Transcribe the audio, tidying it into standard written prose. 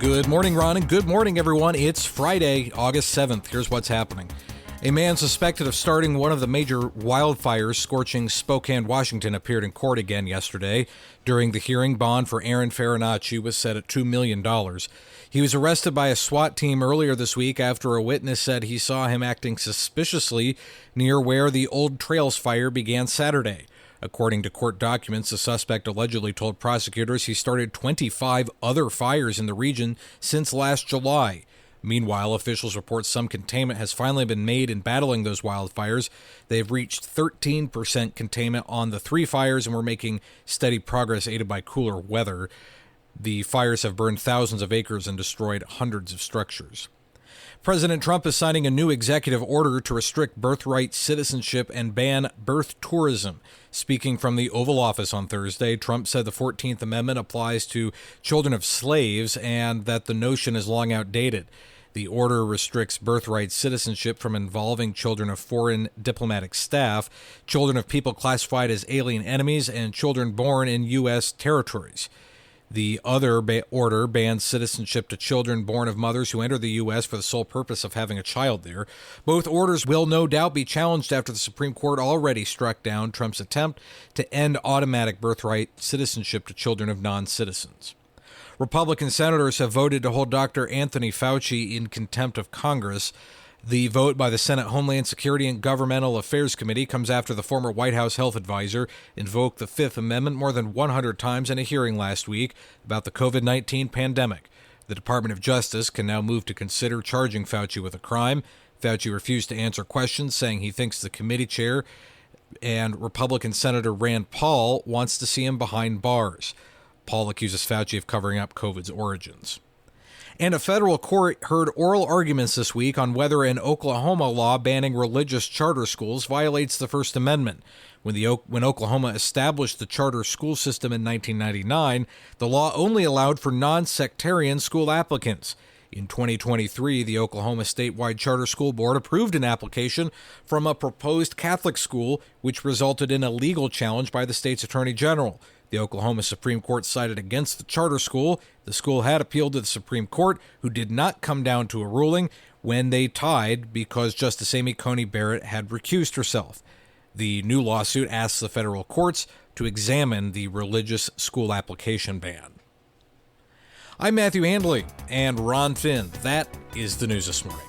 Good morning, Ron, and good morning, everyone. It's Friday, August 7th. Here's what's happening. A man suspected of starting one of the major wildfires scorching Spokane, Washington, appeared in court again yesterday. During the hearing, bond for Aaron Farinacci was set at $2 million. He was arrested by a SWAT team earlier this week after a witness said he saw him acting suspiciously near where the Old Trails fire began Saturday. According to court documents, the suspect allegedly told prosecutors he started 25 other fires in the region since last July. Meanwhile, officials report some containment has finally been made in battling those wildfires. They've reached 13% containment on the 3 fires, and we're making steady progress aided by cooler weather. The fires have burned thousands of acres and destroyed hundreds of structures. President Trump is signing a new executive order to restrict birthright citizenship and ban birth tourism. Speaking from the Oval Office on Thursday, Trump said the 14th Amendment applies to children of slaves and that the notion is long outdated. The order restricts birthright citizenship from involving children of foreign diplomatic staff, children of people classified as alien enemies, and children born in U.S. territories. The other order bans citizenship to children born of mothers who enter the U.S. for the sole purpose of having a child there. Both orders will no doubt be challenged after the Supreme Court already struck down Trump's attempt to end automatic birthright citizenship to children of non-citizens. Republican senators have voted to hold Dr. Anthony Fauci in contempt of Congress. The vote by the Senate Homeland Security and Governmental Affairs Committee comes after the former White House health advisor invoked the Fifth Amendment more than 100 times in a hearing last week about the COVID-19 pandemic. The Department of Justice can now move to consider charging Fauci with a crime. Fauci refused to answer questions, saying he thinks the committee chair and Republican Senator Rand Paul wants to see him behind bars. Paul accuses Fauci of covering up COVID's origins. And a federal court heard oral arguments this week on whether an Oklahoma law banning religious charter schools violates the First Amendment. When Oklahoma established the charter school system in 1999, the law only allowed for non-sectarian school applicants. In 2023, the Oklahoma statewide charter school board approved an application from a proposed Catholic school, which resulted in a legal challenge by the state's attorney general. The Oklahoma Supreme Court sided against the charter school. The school had appealed to the Supreme Court, who did not come down to a ruling when they tied because Justice Amy Coney Barrett had recused herself. The new lawsuit asks the federal courts to examine the religious school application ban. I'm Matthew Handley and Ron Finn. That is the news this morning.